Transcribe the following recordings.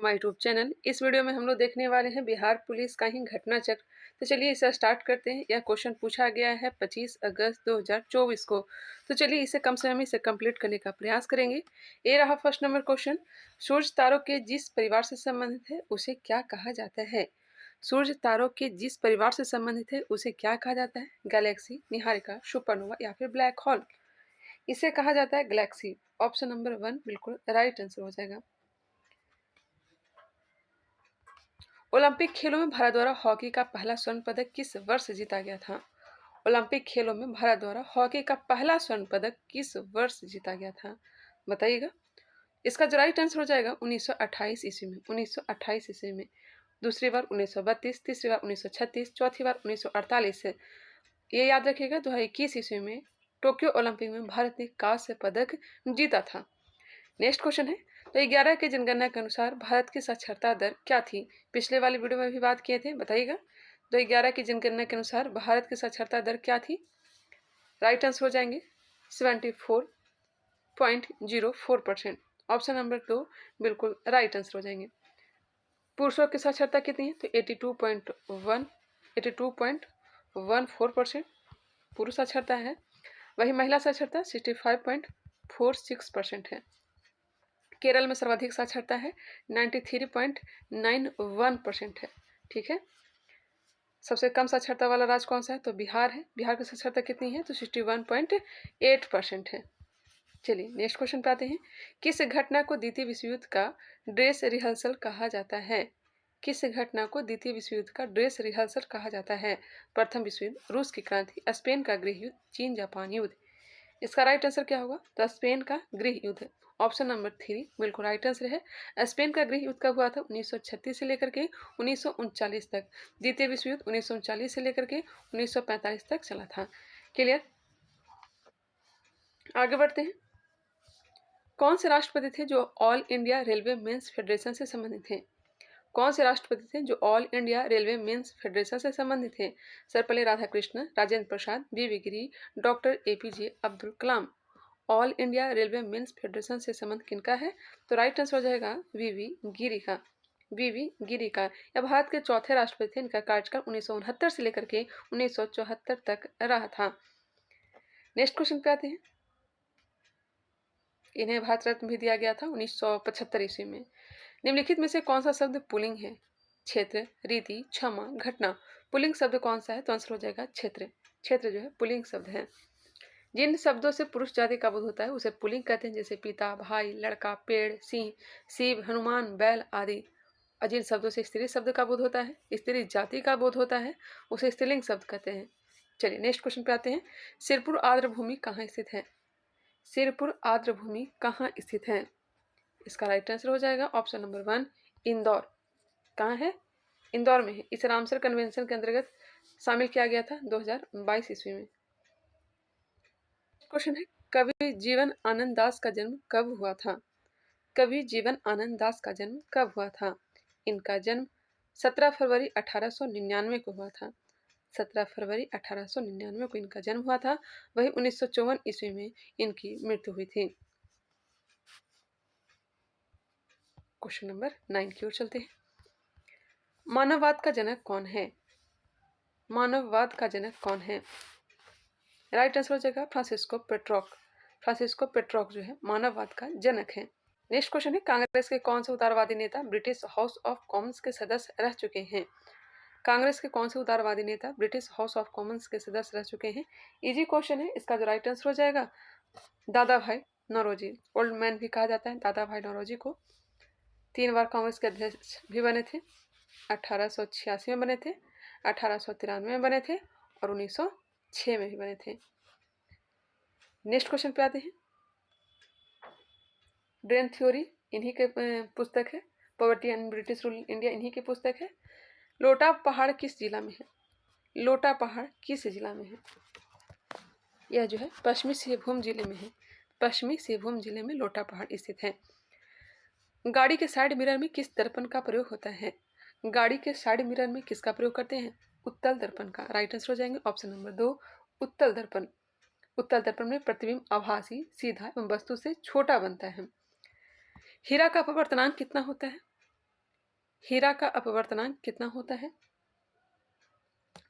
My YouTube channel. इस video में हम लोग देखने वाले हैं बिहार पुलिस का ही घटना चक्र। तो चलिए इसे स्टार्ट करते हैं। यह क्वेश्चन पूछा गया है 25 अगस्त 2024 को। तो चलिए इसे कम समय में इसे कंप्लीट करने का प्रयास करेंगे। ये रहा फर्स्ट नंबर क्वेश्चन। सूर्य तारों के जिस परिवार से संबंधित है उसे क्या कहा जाता है? सूर्य तारों के जिस परिवार से संबंधित है उसे क्या कहा जाता है? गैलेक्सी, निहारिका, सुपरनोवा या फिर ब्लैक होल? इसे कहा जाता है गैलेक्सी। ऑप्शन नंबर 1 बिल्कुल राइट आंसर हो जाएगा। ओलंपिक खेलों में भारत द्वारा हॉकी का पहला स्वर्ण पदक किस वर्ष जीता गया था? ओलंपिक खेलों में भारत द्वारा हॉकी का पहला स्वर्ण पदक किस वर्ष जीता गया था? बताइएगा। इसका जो राइट आंसर हो जाएगा 1928 ईस्वी में। 1928 ईस्वी में। दूसरी बार 1932, तीसरी बार 1936, चौथी बार 1948 से। ये याद रखिएगा 2021 ईस्वी में टोक्यो ओलंपिक में भारत ने कांस्य पदक जीता था। नेक्स्ट क्वेश्चन है, तो 11 की जनगणना के अनुसार भारत की साक्षरता दर क्या थी? पिछले वाली वीडियो में भी बात किए थे, बताइएगा। तो 11 की जनगणना के अनुसार भारत की साक्षरता दर क्या थी? राइट आंसर हो जाएंगे 74.04%। ऑप्शन नंबर 2 बिल्कुल राइट आंसर हो जाएंगे। पुरुषों की साक्षरता कितनी है? तो 82.14% पुरुष साक्षरता है। वही महिला साक्षरता 65.46% है। केरल में सर्वाधिक साक्षरता है 93.91% है। ठीक है। सबसे कम साक्षरता वाला राज्य कौन सा है? तो बिहार है। बिहार की साक्षरता कितनी है? तो 61.8% है। चलिए नेक्स्ट क्वेश्चन पे आते हैं। किस घटना को द्वितीय विश्व युद्ध का ड्रेस रिहर्सल कहा जाता है? किस घटना को द्वितीय विश्व युद्ध का ड्रेस रिहर्सल कहा जाता है? प्रथम विश्व युद्ध, रूस की क्रांति, स्पेन का गृह युद्ध, चीन जापान युद्ध। इसका राइट आंसर क्या होगा? तो स्पेन का गृह युद्ध। ऑप्शन नंबर 3 बिल्कुल राइट आंसर है। स्पेन का गृह युद्ध कब हुआ था? 1936 से लेकर के 1939 तक। द्वितीय विश्व युद्ध 1939 से लेकर के 1945 तक चला था। क्लियर। आगे बढ़ते हैं। कौन से राष्ट्रपति थे जो all India railway men's federation से संबंधित थे? कौन से राष्ट्रपति थे जो all India railway men's federation से संबंधित थे? Sarvepalli Radhakrishnan, Rajendra Prasad, V Giri, doctor APJ Abdul Kalam. All India railway men's federation से संबंध किनका है? तो राइट आंसर हो जाएगा वी गिरी का। वी गिरी का। यह भारत के चौथे राष्ट्रपति थे। इनका कार्यकाल 1969 से लेकर के 1974 तक रहा था। नेक्स्ट क्वेश्चन पे आते हैं। इन्हें भारत रत्न भी दिया गया था 1975 ईस्वी में। निम्नलिखित में से कौन सा शब्द पुल्लिंग है? क्षेत्र, रीति, क्षमा, घटना। पुल्लिंग शब्द कौन सा है? तो आंसर हो जाएगा क्षेत्र। क्षेत्र जो है पुल्लिंग शब्द है। जिन शब्दों से पुरुष जाति का बोध होता है उसे पुल्लिंग कहते हैं, जैसे पिता, भाई, लड़का, पेड़, सिंह, शिव, हनुमान, बैल आदि। और जिन शब्दों से स्त्री शब्द का बोध होता है, स्त्री जाति का बोध होता है, उसे स्त्रीलिंग शब्द कहते हैं। चलिए नेक्स्ट क्वेश्चन पे आते हैं। सिरपुर आर्द्र भूमि कहाँ स्थित है? सिरपुर आर्द्र भूमि कहाँ स्थित है? इसका राइट आंसर हो जाएगा ऑप्शन नंबर 1 इंदौर। कहाँ है? इंदौर में है। इसे रामसर कन्वेंशन के अंतर्गत शामिल किया गया था 2022 ईस्वी में। क्वेश्चन है, कवि जीवन आनंद दास का जन्म कब हुआ था? कवि जीवन आनंद दास का जन्म कब हुआ था? इनका जन्म 17 फरवरी 1899 को हुआ था। 17 फरवरी 1899 को इनका जन्म हुआ था। वही 1954 ईस्वी में इनकी मृत्यु हुई थी। क्वेश्चन नंबर 9 की ओर चलते हैं। मानववाद का जनक कौन है? मानववाद का जनक कौन है? राइट आंसर हो जाएगा फ्रांसिस्को पेट्रोक। फ्रांसिस्को पेट्रोक जो है मानववाद का जनक है। नेक्स्ट क्वेश्चन है, कांग्रेस के कौन से उदारवादी नेता ब्रिटिश हाउस ऑफ कॉमन्स के सदस्य रह चुके हैं? कांग्रेस के कौन से उदारवादी नेता ब्रिटिश हाउस ऑफ कॉमन्स के सदस्य रह चुके हैं? इजी क्वेश्चन है। इसका जो राइट आंसर हो जाएगा दादा भाई नौरोजी। ओल्ड मैन भी कहा जाता है दादा भाई नौरोजी को। 3 बार कांग्रेस के अध्यक्ष भी बने थे। 1886 में बने थे, 1893 में बने थे और 1906 में भी बने थे। नेक्स्ट क्वेश्चन पे आते हैं। ड्रेन थ्योरी इन्हीं के पुस्तक है। Poverty and British rule India इन्हीं की पुस्तक है। लोटा पहाड़ किस जिला में है? लोटा पहाड़ किस जिला में है? यह जो है पश्चिमी सिंहभूम जिले में है। पश्चिमी सिंहभूम जिले में लोटा पहाड़ स्थित है। गाड़ी के साइड मिरर में किस दर्पण का प्रयोग होता है? गाड़ी के साइड मिरर में किसका प्रयोग करते हैं? उत्तल दर्पण का। राइट आंसर हो जाएंगे ऑप्शन नंबर 2 उत्तल दर्पण। उत्तल दर्पण में प्रतिबिंब आभासी, सीधा एवं वस्तु से छोटा बनता है। हीरा का अपवर्तनांक कितना होता है? हीरा का अपवर्तनांक कितना होता है?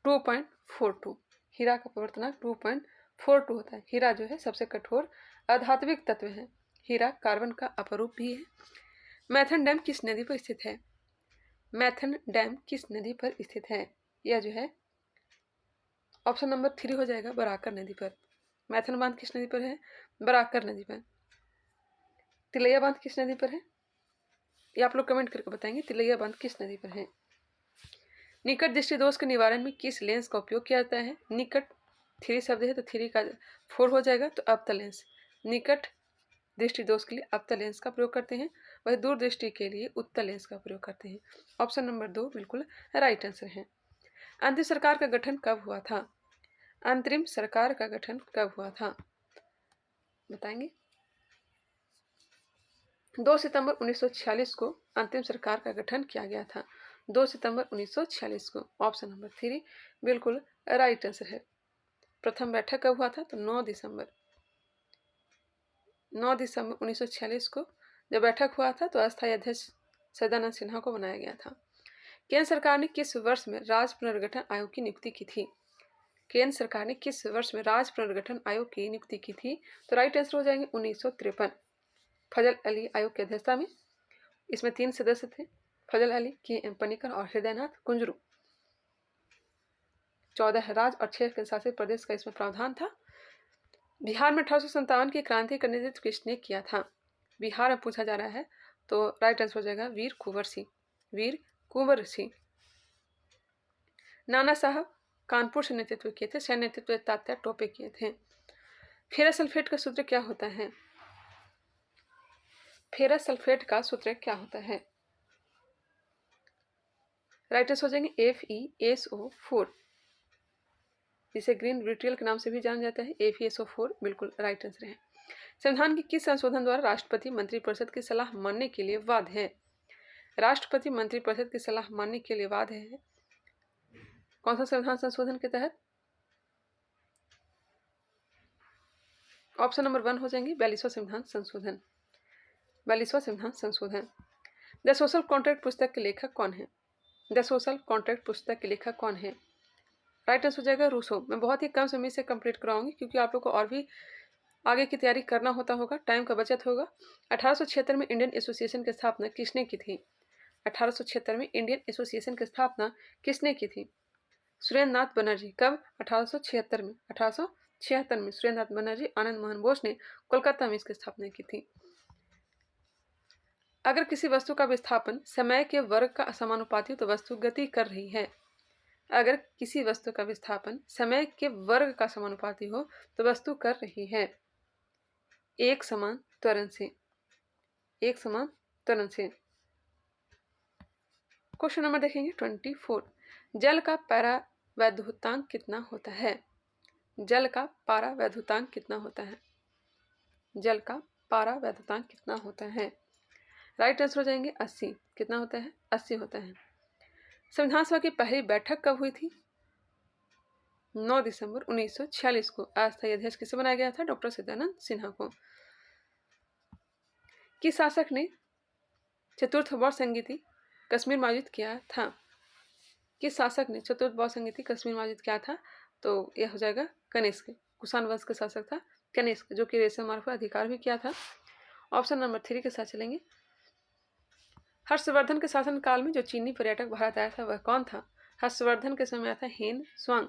2.42। हीरा का अपवर्तनांक 2.42 होता है। हीरा जो है सबसे कठोर अधात्विक तत्व है। हीरा कार्बन का अपरूप भी है। मैथन डैम किस नदी पर स्थित है? मैथन डैम किस नदी पर स्थित है? यह जो है ऑप्शन नंबर 3 हो जाएगा, बराकर नदी पर। मैथन बांध किस नदी पर है? बराकर नदी पर। तिलैया बांध किस नदी पर है? ये आप लोग कमेंट करके बताएंगे तिलैया बांध किस नदी पर है। निकट दृष्टि दोष के निवारण में किस लेंस का उपयोग किया जाता है? निकट 3 शब्द है तो 3 का 4 हो जाएगा, तो अवतल लेंस। निकट दृष्टि दोष के लिए अवतल लेंस का प्रयोग करते हैं, वह दूर दृष्टि के लिए उत्तल लेंस का प्रयोग करते हैं। ऑप्शन नंबर 2 बिल्कुल राइट आंसर है। अंतिम सरकार का गठन कब हुआ था? अंतरिम सरकार का गठन कब हुआ था बताएंगे? 2 सितंबर 1946 को अंतिम सरकार का गठन किया गया था। 2 सितंबर 1946 को। ऑप्शन नंबर 3 बिल्कुल राइट आंसर है। प्रथम बैठक कब हुआ था? तो 9 दिसंबर 1946 को जब बैठक हुआ था तो अस्थायी अध्यक्ष सदानंद सिन्हा को बनाया गया था। केंद्र सरकार ने किस वर्ष में राज्य पुनर्गठन आयोग की नियुक्ति की थी? केंद्र सरकार ने किस वर्ष में राज्य पुनर्गठन आयोग की नियुक्ति की थी? तो राइट आंसर हो जाएंगे 1953। फजल अली आयोग की अध्यक्षता में। इसमें 3 सदस्य थे, फजल अली, के.एम. पनिकर और हृदयनाथ कुंजरू। 14 राज्य और 6 केंद्र शासित प्रदेश का इसमें प्रावधान था। बिहार में 1857 की क्रांति का नेतृत्व किसने किया था? बिहार में पूछा जा रहा है तो राइट आंसर हो जाएगा वीर कुंवर सिंह। वीर कुंवर सिंह। नाना साहब कानपुर से नेतृत्व किए थे। सैन्य नेतृत्व तात्या टोपे किए थे। फेरस सल्फेट का सूत्र क्या होता है? फेरस सल्फेट का सूत्र क्या होता है? राइट आंसर हो जाएंगे FeSO4, जिसे ग्रीन विट्रियल के नाम से भी जाना जाता है। FeSO4 बिल्कुल राइट आंसर है। संविधान के किस संशोधन द्वारा राष्ट्रपति मंत्रिपरिषद की सलाह मानने के लिए बाध्य है? राष्ट्रपति मंत्रिपरिषद की सलाह मानने के लिए बाध्य है। कौन सा संविधान संशोधन के तहत? ऑप्शन नंबर 1 हो जाएंगे 42वां संविधान संशोधन। 42वां संविधान संशोधन। द सोशल कॉन्ट्रैक्ट पुस्तक के लेखक कौन है? द सोशल कॉन्ट्रैक्ट पुस्तक के लेखक कौन है? राइट आंसर हो जाएगा रूसो। मैं बहुत ही कम समय से कंप्लीट कराऊंगी क्योंकि आप लोग को और भी आगे की तैयारी करना होता होगा, टाइम का बचत होगा। 1876 में इंडियन एसोसिएशन की स्थापना किसने की थी? 1876 में इंडियन एसोसिएशन की स्थापना किसने की थी? सुरेंद्र नाथ बनर्जी। कब? 1876 में। 1876 में सुरेंद्र नाथ बनर्जी, आनंद मोहन बोस ने कोलकाता में इसकी स्थापना की थी। अगर किसी वस्तु का विस्थापन समय के वर्ग का असमानुपाती हो तो वस्तु गति कर रही है। अगर किसी वस्तु का विस्थापन समय के वर्ग का समानुपाती हो तो वस्तु कर रही है एक समान त्वरण से। एक समान त्वरण से। क्वेश्चन नंबर देखेंगे 24। जल का पारावैद्युतांक कितना होता है? जल का पारावैद्युतांक कितना होता है? जल का पारावैद्युतांक कितना होता है? राइट आंसर हो जाएंगे 80। कितना होता है? 80 होता है। संविधान सभा की पहली बैठक कब हुई थी? 9 दिसंबर 1946 को। अस्थायी अध्यक्ष किसे बनाया गया था? डॉक्टर सदानंद सिन्हा को। किस शासक ने चतुर्थ बौद्ध संगीति कश्मीर में आयोजित किया था? किस शासक ने चतुर्थ बौद्ध संगीति कश्मीर में आयोजित किया था? तो यह हो जाएगा कनिष्क। कुषाण वंश का शासक था कनिष्क, जो कि रेशम मार्ग पर अधिकार भी किया था। ऑप्शन नंबर 3 के साथ चलेंगे। हर्षवर्धन के शासनकाल में जो चीनी पर्यटक भारत आया था वह कौन था? हर्षवर्धन के समय आया था हेन स्वांग।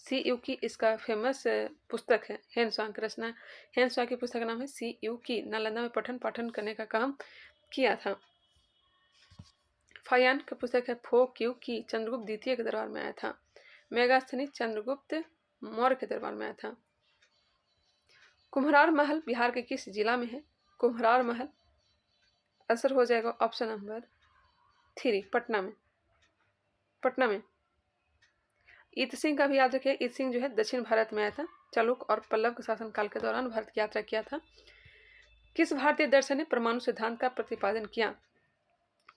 CU की इसका फेमस पुस्तक है। हेन स्वांग की रचना, हेन स्वांग की पुस्तक का नाम है CU की। नालंदा में पठन पाठन करने का काम किया था। फायान का पुस्तक है फो क्यू की। चंद्रगुप्त द्वितीय के दरबार में आया था। मेगास्थनी चंद्रगुप्त मौर्य के दरबार में आया था। कुम्हरार महल बिहार के किस जिला में है? कुम्हरार महल आंसर हो जाएगा ऑप्शन नंबर 3 पटना में। पटना में। ईत सिंह का भी याद रखिए। ईत सिंह जो है दक्षिण भारत में आया था। चालुक्य और पल्लव के शासनकाल के दौरान भारत की यात्रा किया था। किस भारतीय दर्शन ने परमाणु सिद्धांत का प्रतिपादन किया?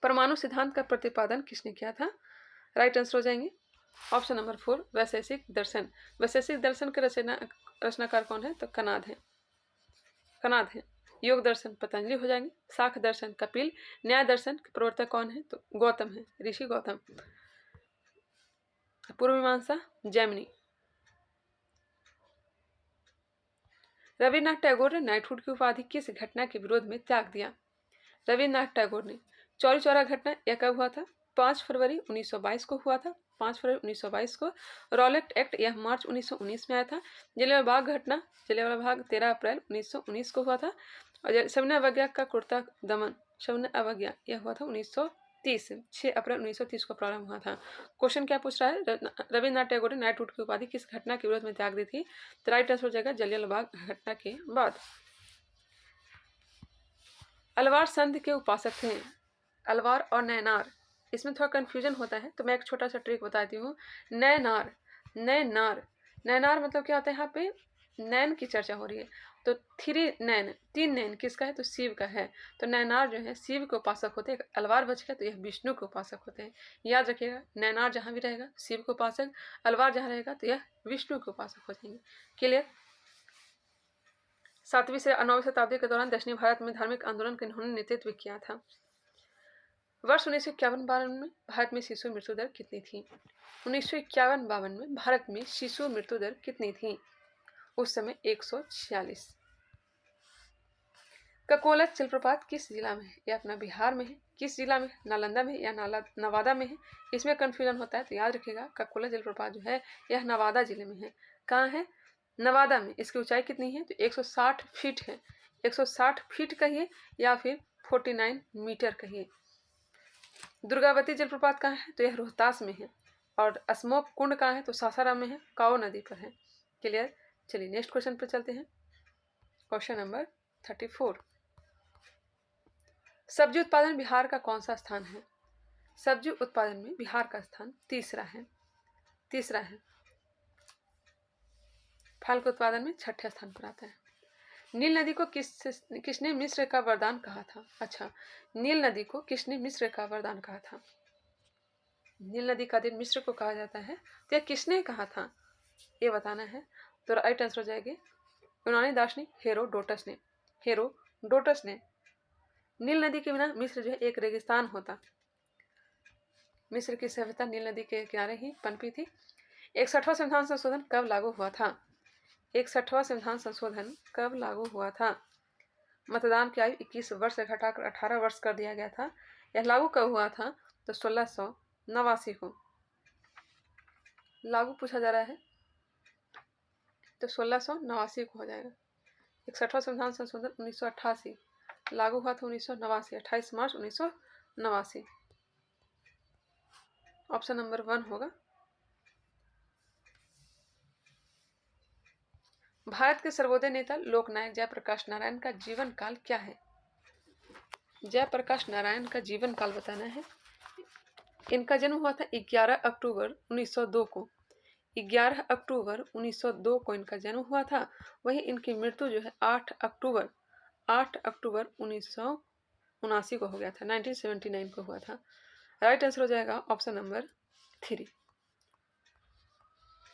परमाणु सिद्धांत का प्रतिपादन किसने किया था? राइट आंसर हो जाएंगे ऑप्शन नंबर 4 वैशेषिक दर्शन। वैशेषिक दर्शन के रचनाकार कौन है? तो कनाद है। कनाद है। योग दर्शन पतंजलि हो जाएंगे। शाख दर्शन कपिल। न्याय दर्शन के प्रवर्तक कौन है? तो गौतम है, ऋषि गौतम। पूर्व मीमांसा जैमिनी। रविन्द्रनाथ टैगोर ने नाइटहुड की उपाधि किस घटना के विरोध में त्याग दिया? रविन्द्रनाथ टैगोर ने चौरी चौरा घटना यह कब हुआ था? 5 फरवरी 1922 को हुआ था। 5 फरवरी 1922 को। रॉलेट एक्ट यह मार्च 1919 में आया था। जलियांवाला बाग घटना, जलियांवाला बाग 13 अप्रैल 1919 को हुआ था। और सविनय अवज्ञा का कुर्ता दमन, सविनय अवज्ञा यह हुआ था 1930, 6 अप्रैल 1930 को प्रारंभ हुआ था। क्वेश्चन क्या पूछ रहा है? रविन्द्रनाथ टैगोर ने नाइटहुड की उपाधि किस घटना के विरोध में त्याग दी थी? तो राइट आंसर हो जाएगा जलियांवाला बाग घटना के बाद। अलवार संत के उपासक थे। अलवार और नैनार, इसमें थोड़ा कन्फ्यूजन होता है, तो मैं एक छोटा सा ट्रिक बताती हूँ। नैनार, नैनार, नैनार मतलब क्या होता है? यहाँ पे नैन की चर्चा हो रही है, तो 3 नैन, 3 नैन किसका है? तो शिव का है। तो नैनार जो है शिव के उपासक होते हैं। अलवार बच गया तो यह विष्णु के उपासक होते हैं। याद रखिएगा, नैनार जहाँ भी रहेगा शिव के उपासक, अलवार जहाँ रहेगा तो यह विष्णु के उपासक हो जाएंगे। क्लियर? 7वीं से 9वीं शताब्दी के दौरान दक्षिणी भारत में धार्मिक आंदोलन का इन्होंने नेतृत्व किया था। वर्ष 1951-52 में भारत में शिशु मृत्यु दर कितनी थी? 1951-52 में भारत में शिशु मृत्यु दर कितनी थी? उस समय 146। ककोलत जलप्रपात किस जिला में है? यह अपना बिहार में है। किस जिला में? नालंदा में या नवादा में है? इसमें कन्फ्यूजन होता है, तो याद रखिएगा ककोलत जलप्रपात जो है यह नवादा जिले में है। कहाँ है? नवादा में। इसकी ऊंचाई कितनी है? तो 160 फीट है। 160 फीट कहिए या फिर 49 मीटर कहिए। दुर्गावती जलप्रपात कहाँ है? तो यह रोहतास में है। और अस्मोक कुंड कहाँ है? तो सासाराम में है, काओ नदी पर है। क्लियर? चलिए नेक्स्ट क्वेश्चन पर चलते हैं। Question number 34। सब्जी उत्पादन बिहार का कौन सा स्थान है? सब्जी उत्पादन में बिहार का स्थान तीसरा है। फल के उत्पादन में 6ठे स्थान पर आता है। नील नदी को किसने मिस्र का वरदान कहा था? अच्छा, नील नदी को किसने मिस्र का वरदान कहा था? नील नदी का दिन मिस्र को कहा जाता है, तो यह किसने कहा था ये बताना है। तो राइट आंसर हो जाएगी यूनानी दार्शनिक हेरोडोटस ने। हेरोडोटस ने। नील नदी के बिना मिस्र जो है एक रेगिस्तान होता। मिस्र की सभ्यता नील नदी के किनारे ही पनपी थी। 61वां संविधान संशोधन कब लागू हुआ था? 61वां संविधान संशोधन कब लागू हुआ था? मतदान की आयु 21 वर्ष से घटाकर 18 वर्ष कर दिया गया था। यह लागू कब हुआ था? तो 1689 को लागू पूछा जा रहा है, तो 1689 को हो जाएगा। 61वां संविधान संशोधन 1988, लागू हुआ था 1989, 28 मार्च 1989। ऑप्शन नंबर 1 होगा। भारत के सर्वोदय नेता लोकनायक जयप्रकाश नारायण का जीवन काल क्या है? जयप्रकाश नारायण का जीवन काल बताना है। इनका जन्म हुआ था 11 अक्टूबर 1902 को। 11 अक्टूबर 1902 को इनका जन्म हुआ था। वही इनकी मृत्यु जो है 8 अक्टूबर 1979 को हो गया था। 1979 को हुआ था। राइट आंसर हो जाएगा ऑप्शन नंबर 3।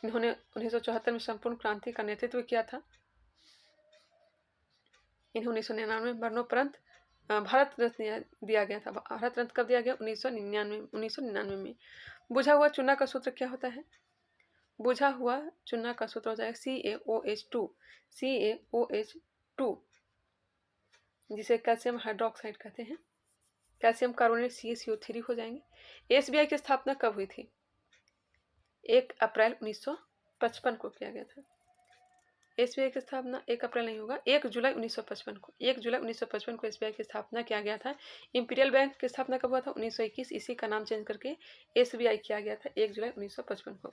इन्होंने 1974 में संपूर्ण क्रांति का नेतृत्व किया था। इन्हें 1999 में मरणोपरांत भारत रत्न दिया गया था। भारत रत्न कब दिया गया? 1999 में। बुझा हुआ चूना का सूत्र क्या होता है? बुझा हुआ चूना का सूत्र हो जाएगा CaOH2, CaOH2, जिसे कैल्शियम हाइड्रोक्साइड कहते हैं। कैल्शियम कार्बोनेट CaCO3 हो जाएंगे। SBI की स्थापना कब हुई थी? 1 अप्रैल 1955 को किया गया था। SBI की स्थापना 1 अप्रैल नहीं होगा, 1 जुलाई 1955 को। 1 जुलाई 1955 को SBI की स्थापना किया गया था। इंपीरियल बैंक की स्थापना कब हुआ था? 1921। इसी का नाम चेंज करके SBI किया गया था 1 जुलाई 1955 को।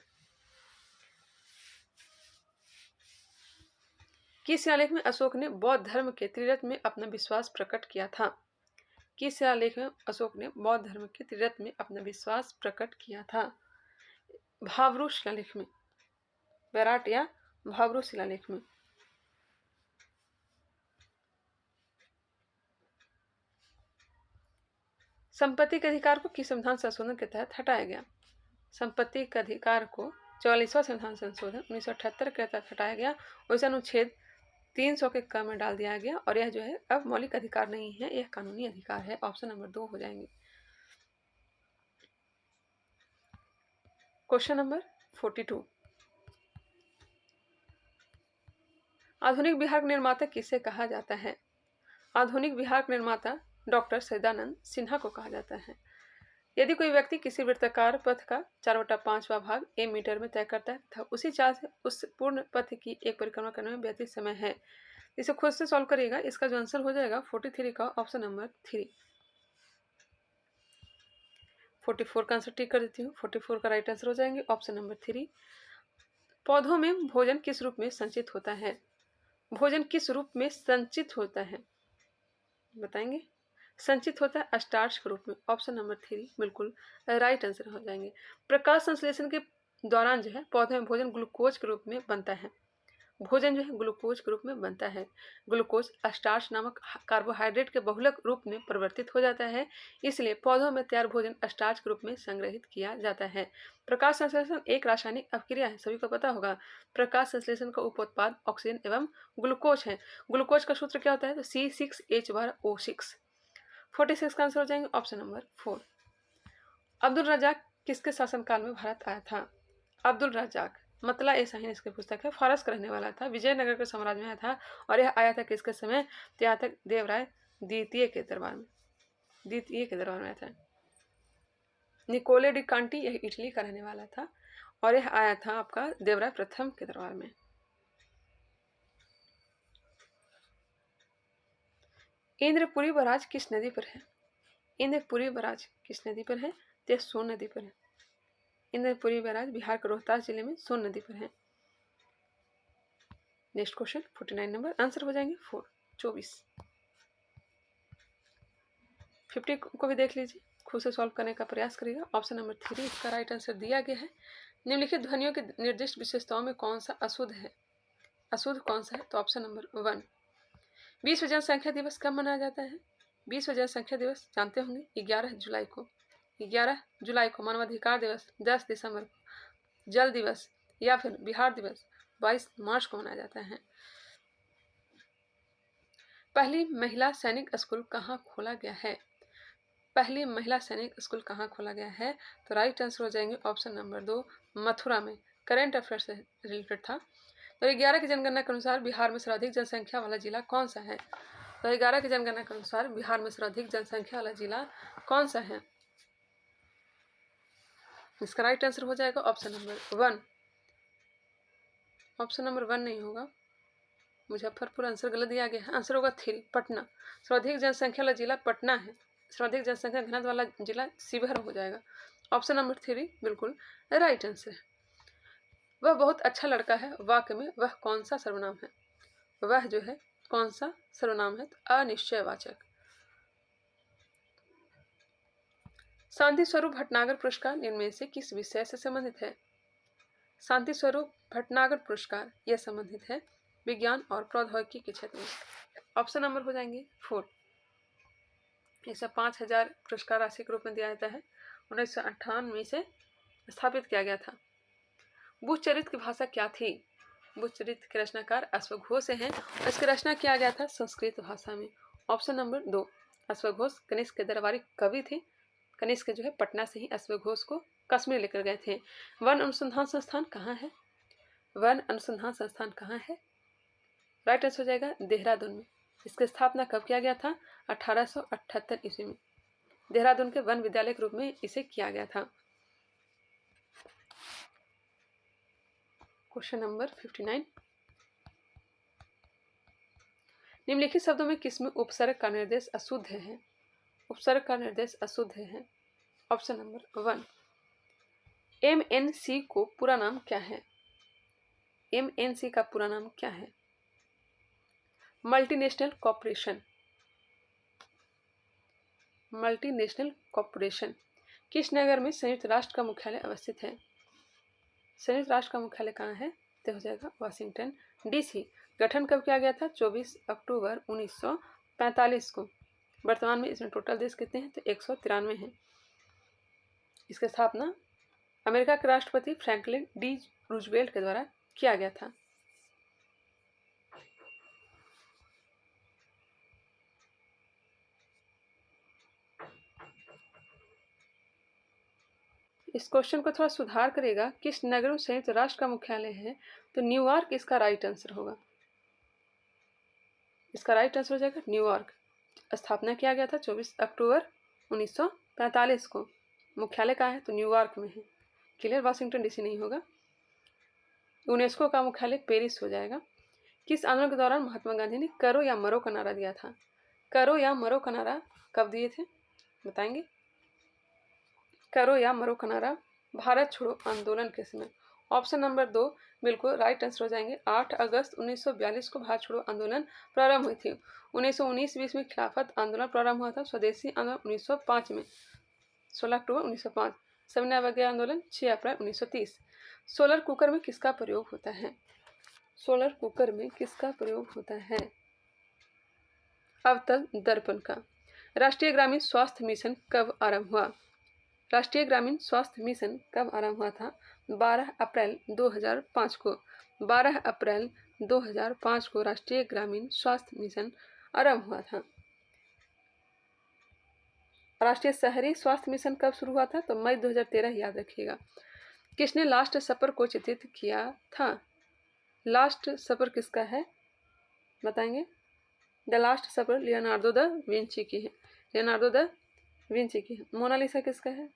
किस शिलालेख में अशोक ने बौद्ध धर्म के त्रिरत्न में अपना विश्वास प्रकट किया था? किस शिलालेख में अशोक ने बौद्ध धर्म के त्रिरत्न में अपना विश्वास प्रकट किया था? भाब्रू शिलालेख में, बैराट या भाब्रू शिलालेख में। संपत्ति के अधिकार को किस संविधान संशोधन के तहत हटाया गया? संपत्ति के अधिकार को 44वां संविधान संशोधन 1978 के तहत हटाया गया। उस अनुच्छेद 300 के क में डाल दिया गया और यह जो है अब मौलिक अधिकार नहीं है, यह कानूनी अधिकार है। ऑप्शन नंबर 2 हो जाएंगे। क्वेश्चन नंबर 42, आधुनिक बिहार निर्माता किसे कहा जाता है? आधुनिक बिहार निर्माता डॉक्टर सैदानंद सिन्हा को कहा जाता है। यदि कोई व्यक्ति किसी वृत्ताकार पथ का 4/5वां भाग ए मीटर में तय करता है तथा उसी चाल से उस पूर्ण पथ की एक परिक्रमा करने में व्यतीत समय है, इसे खुद से सॉल्व करिएगा। इसका जो आंसर हो जाएगा 43 का ऑप्शन नंबर 3। 44 का आंसर टिक कर देती हूँ। 44 का राइट आंसर हो जाएंगे ऑप्शन नंबर 3। पौधों में भोजन किस रूप में संचित होता है? भोजन किस रूप में संचित होता है बताएंगे? संचित होता है स्टार्च के रूप में। ऑप्शन नंबर 3 बिल्कुल राइट आंसर हो जाएंगे। प्रकाश संश्लेषण के दौरान जो है पौधे में भोजन ग्लूकोज के रूप में बनता है। भोजन जो है ग्लूकोज के रूप में बनता है। ग्लूकोज स्टार्च नामक कार्बोहाइड्रेट के बहुलक रूप में परिवर्तित हो जाता है, इसलिए पौधों में तैयार भोजन स्टार्च के रूप में संग्रहित किया जाता है। प्रकाश संश्लेषण एक रासायनिक अपक्रिया है, सभी को पता होगा। प्रकाश संश्लेषण का उप उत्पाद ऑक्सीजन एवं ग्लूकोज है। ग्लूकोज का सूत्र क्या होता है? तो C6H12O6। 46 का आंसर हो जाएंगे ऑप्शन नंबर 4। अब्दुल रजाक किसके शासनकाल में भारत आया था? अब्दुल रजाक मतला ए शाहीन इसकी पुस्तक है। फारस का रहने वाला था, विजयनगर के साम्राज्य में आया था और यह आया था किसके समय? तो यहाँ तक देवराय द्वितीय के दरबार में आया था। निकोले डी कांटी यह इटली का रहने वाला था और यह आया था आपका देवराय प्रथम के दरबार में। इंद्रपुरी बराज किस नदी पर है? इंद्रपुरी बराज किस नदी पर है? तो सोन नदी पर है। इंद्रपुरी बैराज बिहार के रोहतास जिले में सोन नदी पर है। नेक्स्ट क्वेश्चन 49 नंबर आंसर हो जाएंगे 24। 50 को भी देख लीजिए, खुद से सॉल्व करने का प्रयास करिएगा। ऑप्शन नंबर 3 इसका राइट आंसर दिया गया है। निम्नलिखित ध्वनियों की निर्दिष्ट विशेषताओं में कौन सा अशुद्ध है? अशुद्ध कौन सा है? तो ऑप्शन नंबर 1। विश्व जनसंख्या दिवस कब मनाया जाता है? विश्व जनसंख्या दिवस जानते होंगे 11 जुलाई को। 11 जुलाई को। मानवाधिकार दिवस 10 दिसंबर को। जल दिवस या फिर बिहार दिवस 22 मार्च को मनाया जाता है। पहली महिला सैनिक स्कूल कहाँ खोला गया है? पहली महिला सैनिक स्कूल कहाँ खोला गया है? तो राइट आंसर हो जाएंगे ऑप्शन नंबर 2 मथुरा में। करेंट अफेयर से रिलेटेड था। तो 11 की जनगणना के अनुसार बिहार में सर्वाधिक जनसंख्या वाला जिला कौन सा है? तो 11 की जनगणना के अनुसार बिहार में सर्वाधिक जनसंख्या वाला जिला कौन सा है? इसका राइट आंसर हो जाएगा ऑप्शन नंबर 1। ऑप्शन नंबर 1 नहीं होगा, मुजफ्फरपुर आंसर गलत दिया गया है। आंसर होगा 3 पटना। सर्वाधिक जनसंख्या वाला जिला पटना है। सर्वाधिक जनसंख्या घनत्व वाला जिला शिवहर हो जाएगा। ऑप्शन नंबर 3 बिल्कुल राइट आंसर है। वह बहुत अच्छा लड़का है वाक्य में वह कौन सा सर्वनाम है? वह जो है कौन सा सर्वनाम है? तो अनिश्चयवाचक। शांति स्वरूप भटनागर पुरस्कार इनमें से किस विषय से संबंधित है? शांति स्वरूप भटनागर पुरस्कार यह संबंधित है विज्ञान और प्रौद्योगिकी के क्षेत्र में। ऑप्शन नंबर हो जाएंगे 4। इसे 5000 पुरस्कार राशि के रूप में दिया जाता है। 1958 में से स्थापित किया गया था। बुद्धचरित्र की भाषा क्या थी? बुद्धचरित्र के रचनाकार अश्वघोष हैं। इसकी रचना किया गया था संस्कृत भाषा में। ऑप्शन नंबर 2 अश्वघोष कनिष्क के दरबारी कवि थे। कनिष्क जो है पटना से ही अश्वघोष को कश्मीर लेकर गए थे। वन अनुसंधान संस्थान कहाँ है? वन अनुसंधान संस्थान कहाँ है? राइट आंसर हो जाएगा देहरादून में। इसकी स्थापना कब किया गया था? 1878 ईस्वी में। देहरादून के वन विद्यालय के रूप में इसे किया गया था। Question number 59। निम्नलिखित शब्दों में किसमें उपसर्ग का निर्देश अशुद्ध है? उपसर्ग का निर्देश अशुद्ध है। Option number 1। MNC को पूरा नाम क्या है? MNC का पूरा नाम क्या है? Multinational corporation. मल्टीनेशनल कॉर्पोरेशन किस नगर में संयुक्त राष्ट्र का मुख्यालय अवस्थित है? संयुक्त राष्ट्र का मुख्यालय कहाँ है? तो हो जाएगा वाशिंगटन DC। गठन कब किया गया था? 24 अक्टूबर 1945 को। वर्तमान में इसमें टोटल देश कितने हैं? तो 193 हैं। इसकी स्थापना अमेरिका के राष्ट्रपति फ्रैंकलिन डी रूजवेल्ट के द्वारा किया गया था। इस क्वेश्चन को थोड़ा सुधार करेगा, किस नगर में संयुक्त राष्ट्र का मुख्यालय है, तो न्यूयॉर्क इसका राइट आंसर होगा। इसका राइट आंसर हो जाएगा न्यूयॉर्क। स्थापना किया गया था 24 अक्टूबर 1945 को। मुख्यालय कहाँ है, तो न्यूयॉर्क में है। क्लियर, वाशिंगटन डीसी नहीं होगा। यूनेस्को का मुख्यालय पेरिस हो जाएगा। किस आंदोलन के दौरान महात्मा गांधी ने करो या मरो का नारा दिया था? करो या मरो का नारा कब दिए थे, बताएंगे? करो या मरो का नारा भारत छोड़ो आंदोलन के समय। ऑप्शन नंबर 2 बिल्कुल राइट आंसर हो जाएंगे। 8 अगस्त 1942 को भारत छोड़ो आंदोलन प्रारंभ हुई थी। 1919-20 में खिलाफत आंदोलन प्रारंभ हुआ था। स्वदेशी आंदोलन 1905 में 16 अक्टूबर 1905। सविनय अवज्ञा आंदोलन 6 अप्रैल 1930। सोलर कुकर में किसका प्रयोग होता है? सोलर कुकर में किसका प्रयोग होता है? अवतल दर्पण का। राष्ट्रीय ग्रामीण स्वास्थ्य मिशन कब आरंभ हुआ? राष्ट्रीय ग्रामीण स्वास्थ्य मिशन कब आरंभ हुआ था? 12 अप्रैल 2005 को। 12 अप्रैल 2005 को राष्ट्रीय ग्रामीण स्वास्थ्य मिशन आरंभ हुआ था। राष्ट्रीय शहरी स्वास्थ्य मिशन कब शुरू हुआ था? तो मई 2013, याद रखिएगा। किसने लास्ट सपर को चित्रित किया था? लास्ट सपर किसका है, बताएंगे? The last supper Leonardo da Vinci की है। लियोनार्डो दा विंची की है। मोनालिसा किसका है,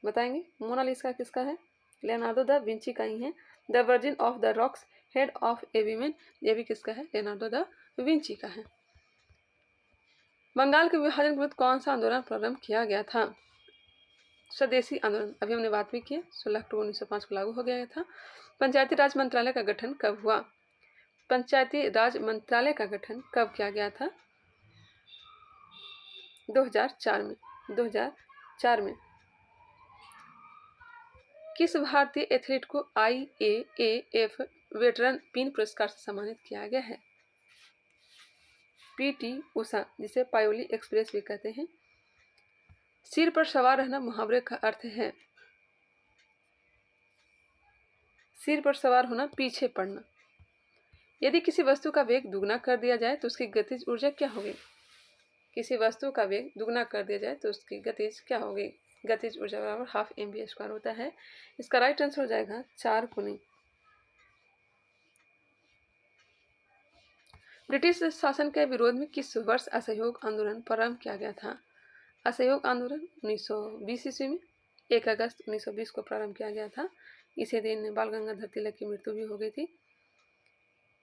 बताएंगे? मोनालिसा किसका है? लियोनार्डो दा विंची का ही है। The virgin of the rocks head of A women, ये भी किसका है? लियोनार्डो दा विंची का है। बंगाल के विभाजन के विरुद्ध कौन सा आंदोलन प्रारंभ किया गया था? स्वदेशी आंदोलन। अभी हमने बात भी की, 16 अक्टूबर 1905 को लागू हो गया था। पंचायती राज मंत्रालय का गठन कब हुआ? पंचायती राज मंत्रालय का गठन कब किया गया था? 2004 में। 2004 में। किस भारतीय एथलीट को IAAF वेटरन पिन पुरस्कार से सम्मानित किया गया है? PT उषा, जिसे पायोली एक्सप्रेस भी कहते हैं। सिर पर सवार रहना मुहावरे का अर्थ है? सिर पर सवार होना, पीछे पड़ना। यदि किसी वस्तु का वेग दुगना कर दिया जाए तो उसकी गतिज ऊर्जा क्या होगी? किसी वस्तु का वेग दुगना कर दिया जाए तो उसकी गतिज क्या होगी? गतिज ऊर्जा बराबर हाफ mv² होता है। इसका राइट आंसर हो जाएगा 4 गुनी। ब्रिटिश शासन के विरोध में किस वर्ष असहयोग आंदोलन प्रारंभ किया गया था? असहयोग आंदोलन 1920 ईस्वी में 1 अगस्त 1920 को प्रारंभ किया गया था। इसी दिन बाल गंगाधर तिलक की मृत्यु भी हो गई थी।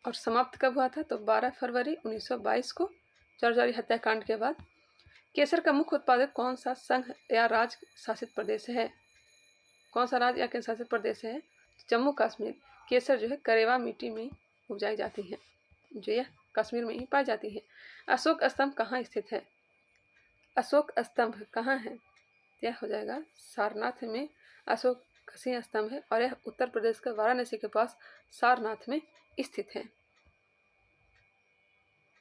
और समाप्त कब हुआ था? तो 12 फरवरी 1922 को, जरजरी हत्याकांड के बाद। केसर का मुख्य उत्पादक कौन सा संघ या राज्य शासित प्रदेश है? कौन सा राज्य या केंद्र शासित प्रदेश है? जम्मू कश्मीर। केसर जो है करेवा मिट्टी में उपजाई जाती है, जो यह कश्मीर में ही पाई जाती है। अशोक स्तंभ कहाँ स्थित है? अशोक स्तंभ कहाँ है? यह हो जाएगा सारनाथ में अशोक सिंह स्तंभ है, और यह उत्तर प्रदेश के वाराणसी के पास सारनाथ में स्थित है।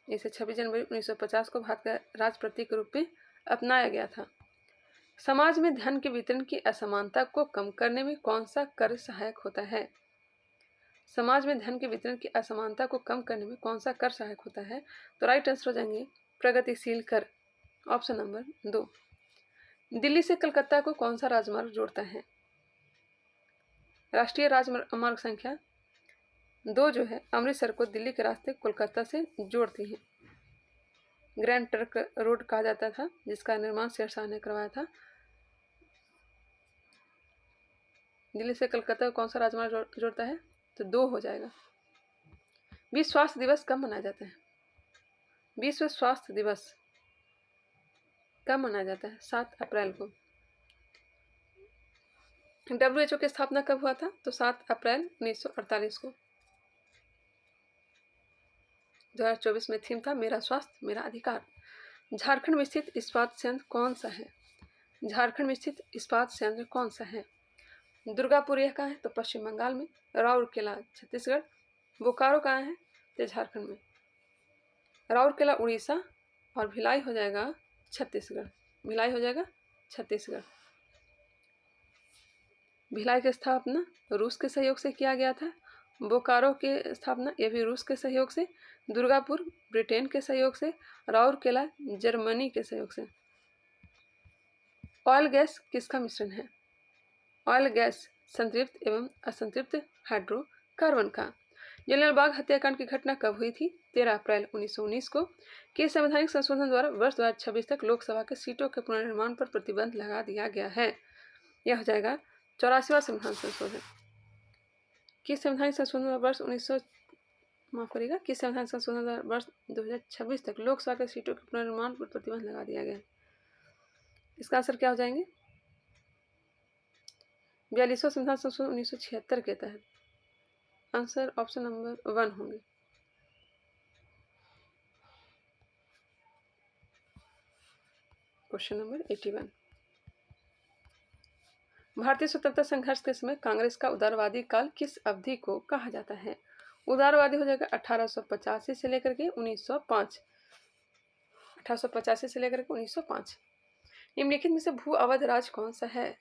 इसे 26 जनवरी 1950 को भारत का राज प्रतीक के रूप में अपनाया गया था। समाज में धन के वितरण की असमानता को कम करने में कौन सा कर सहायक होता है? समाज में धन के वितरण की असमानता को कम करने में कौन सा कर सहायक होता है? तो राइट आंसर हो जाएंगे प्रगतिशील कर। Option number 2। दिल्ली से कलकत्ता को कौन सा राजमार्ग जोड़ता है? राष्ट्रीय राजमार्ग संख्या 2 जो है अमृतसर को दिल्ली के रास्ते कोलकाता से जोड़ती है। ग्रैंड ट्रंक रोड कहा जाता था, जिसका निर्माण शेरशाह ने करवाया था। दिल्ली से कलकत्ता को कौन सा राजमार्ग जोड़ता है? तो 2 हो जाएगा। विश्व स्वास्थ्य दिवस कब मनाया जाता है? विश्व स्वास्थ्य दिवस कब मनाया जाता है? 7 अप्रैल को। WHO की स्थापना कब हुआ था? तो 7 अप्रैल 1948 को। 2024 में थीम था मेरा स्वास्थ्य मेरा अधिकार। झारखंड में स्थित इस्पात संयंत्र कौन सा है? झारखंड में स्थित इस्पात संयंत्र कौन सा है? दुर्गापुर यह कहाँ है? तो पश्चिम बंगाल में। राउरकेला छत्तीसगढ़। बोकारो कहाँ है? तो झारखंड में। राउरकेला उड़ीसा और भिलाई हो जाएगा छत्तीसगढ़। भिलाई हो जाएगा छत्तीसगढ़। भिलाई की स्थापना रूस के सहयोग से किया गया था। बोकारो की स्थापना यह भी रूस के सहयोग से। दुर्गापुर ब्रिटेन के सहयोग से। राउरकेला जर्मनी के सहयोग से। ऑयल गैस किसका मिश्रण है? ऑयल गैस संतृप्त एवं असंतृप्त हाइड्रोकार्बन का। जलियांवाला बाग हत्याकांड की घटना कब हुई थी? 13 अप्रैल 1919 को। किस संवैधानिक संशोधन द्वारा वर्ष 2026 तक लोकसभा के सीटों के पुनर्निर्माण पर प्रतिबंध लगा दिया गया है? यह हो जाएगा 84वां संविधान संशोधन। किस संवैधानिक संशोधन वर्ष 1900 माफ करिएगा किस संविधान संशोधन द्वारा वर्ष 2026 तक लोकसभा के सीटों के पुनर्निर्माण पर प्रतिबंध लगा दिया गया? इसका आंसर क्या हो जाएंगे? 42वां संविधान संशोधन 1976 के तहत। आंसर ऑप्शन नंबर 1 होंगे। Question number 81। भारतीय स्वतंत्रता संघर्ष के समय कांग्रेस का उदारवादी काल किस अवधि को कहा जाता है? उदारवादी हो जाएगा 1885 से लेकर के 1905। 1885 से लेकर के 1905। निम्नलिखित में से भू अवध राज कौन सा है?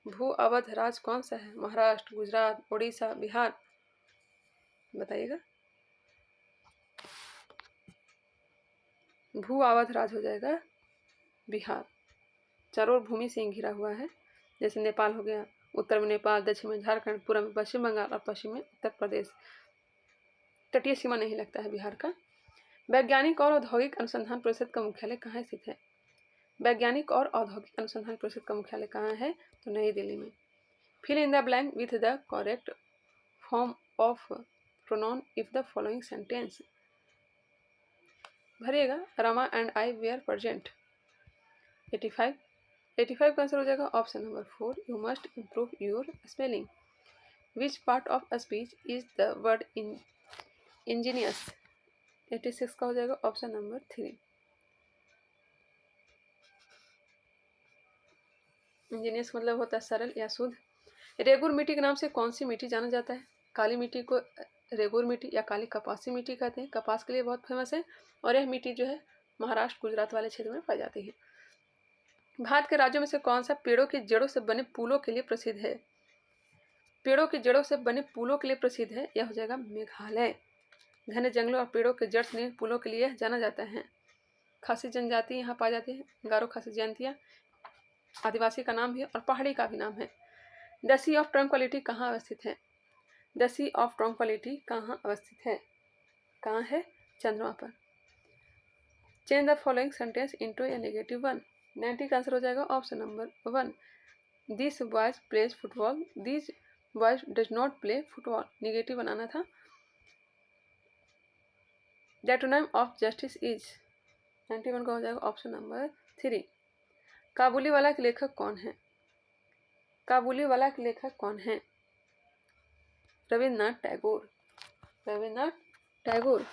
भू अवध राज कौन सा है? महाराष्ट्र, गुजरात, उड़ीसा, बिहार? बताइएगा। भू अवध राज हो जाएगा बिहार। चारों ओर भूमि से घिरा हुआ है, जैसे नेपाल हो गया, उत्तर में नेपाल, दक्षिण में झारखंड, पूर्व में पश्चिम बंगाल और पश्चिम में उत्तर प्रदेश। तटीय सीमा नहीं लगता है बिहार का। वैज्ञानिक और औद्योगिक अनुसंधान परिषद का मुख्यालय कहाँ स्थित है? वैज्ञानिक और औद्योगिक अनुसंधान परिषद का मुख्यालय कहाँ है? तो नई दिल्ली में। Fill in the blank with the correct form of pronoun if the following sentence. भरिएगा। Rama and I were present. 85 का आंसर हो जाएगा option number 4। You must improve your spelling. Which part of speech is the word in ingenious? 86 का हो जाएगा option number 3। Angénieux मतलब होता है सरल या शुद्ध। रेगुर मिट्टी के नाम से कौन सी मिट्टी जाना जाता है? काली मिट्टी को रेगुर मिट्टी या काली कपासी मिट्टी कहते हैं। कपास के लिए बहुत फेमस है और यह मिट्टी जो है महाराष्ट्र, गुजरात वाले क्षेत्र में पाई जाती है। भारत के राज्यों में से कौन सा पेड़ों की जड़ों से बने पुलों के लिए प्रसिद्ध है? पेड़ों की जड़ों से बने पुलों के लिए प्रसिद्ध है, यह हो जाएगा मेघालय। घने जंगलों और पेड़ों के जड़ से पुलों के लिए जाना जाता है। खासी जनजाति यहाँ पाई जाती है। गारो खासी जयंतिया आदिवासी का नाम भी है और पहाड़ी का भी नाम है। द सी ऑफ ट्रंक्विलिटी कहाँ अवस्थित है? द सी ऑफ ट्रंक्विलिटी कहाँ अवस्थित है? कहाँ है? चंद्रमा पर। Change the following sentence into a negative one. 90 का आंसर हो जाएगा option number 1। This boys plays football, this boys does not play football. Negative बनाना था। The antonym of justice is. 91 का हो जाएगा ऑप्शन नंबर 3। काबुलीवाला के लेखक कौन है? काबुलीवाला के लेखक कौन है? रविन्द्रनाथ टैगोर। रविन्द्रनाथ टैगोर।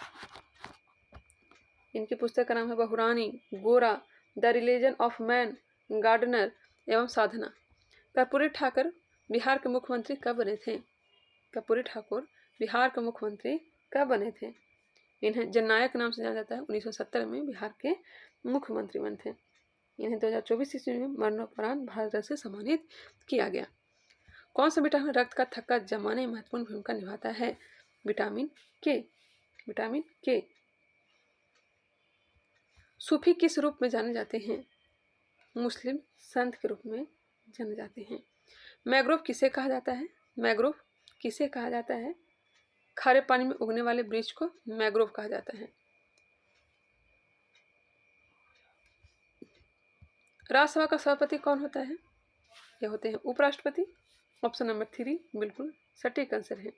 इनकी पुस्तक का नाम है Bahurani, Gora, the religion of man, gardener एवं साधना। कर्पूरी ठाकुर बिहार के मुख्यमंत्री कब बने थे? कर्पूरी ठाकुर बिहार के मुख्यमंत्री कब बने थे? इन्हें जननायक नाम से जाना जाता है। 1970 में बिहार के मुख्यमंत्री बने थे। इन्हें 2024 ईस्वी में मरणोपरांत भारत रत्न से सम्मानित किया गया। कौन सा विटामिन रक्त का थक्का जमाने में महत्वपूर्ण भूमिका निभाता है? विटामिन के। विटामिन के। सूफी किस रूप में जाने जाते हैं? मुस्लिम संत के रूप में जाने जाते हैं। मैंग्रोव किसे कहा जाता है? मैंग्रोव किसे कहा जाता है? खारे पानी में उगने वाले वृक्ष को मैंग्रोव कहा जाता है। राज्यसभा का सभापति कौन होता है? ये होते हैं उपराष्ट्रपति। ऑप्शन नंबर 3 बिल्कुल सटीक आंसर है।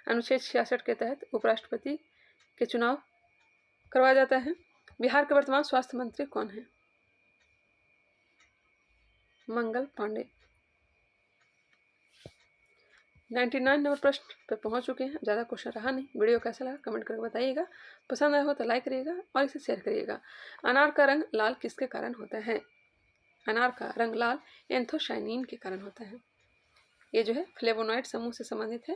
अनुच्छेद 66 के तहत उपराष्ट्रपति के चुनाव करवाया जाता है। बिहार के वर्तमान स्वास्थ्य मंत्री कौन है? मंगल पांडे। 99 नंबर प्रश्न पे पहुंच चुके हैं। ज़्यादा क्वेश्चन रहा नहीं। वीडियो कैसा लगा कमेंट करके बताइएगा। पसंद आया हो तो लाइक करिएगा और इसे शेयर करिएगा। अनार का रंग लाल किसके कारण होता है? अनार का रंग लाल एंथोसायनिन के कारण होता है। ये जो है फ्लेवोनॉइड समूह से संबंधित है।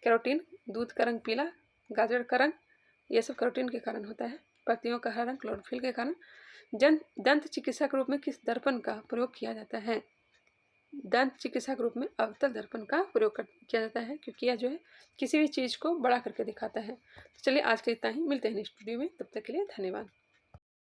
कैरोटीन, दूध का रंग पीला, गाजर का रंग, ये सब कैरोटीन के कारण होता है। पत्तियों का हरा रंग क्लोरोफिल के कारण। दंत चिकित्सा के रूप में किस दर्पण का प्रयोग किया जाता है? दंत चिकित्सा के रूप में अवतल दर्पण का प्रयोग किया जाता है, क्योंकि यह जो है किसी भी चीज़ को बड़ा करके दिखाता है। तो चलिए आज के इतना ही। मिलते हैं नेक्स्ट वीडियो में। तब तक के लिए धन्यवाद।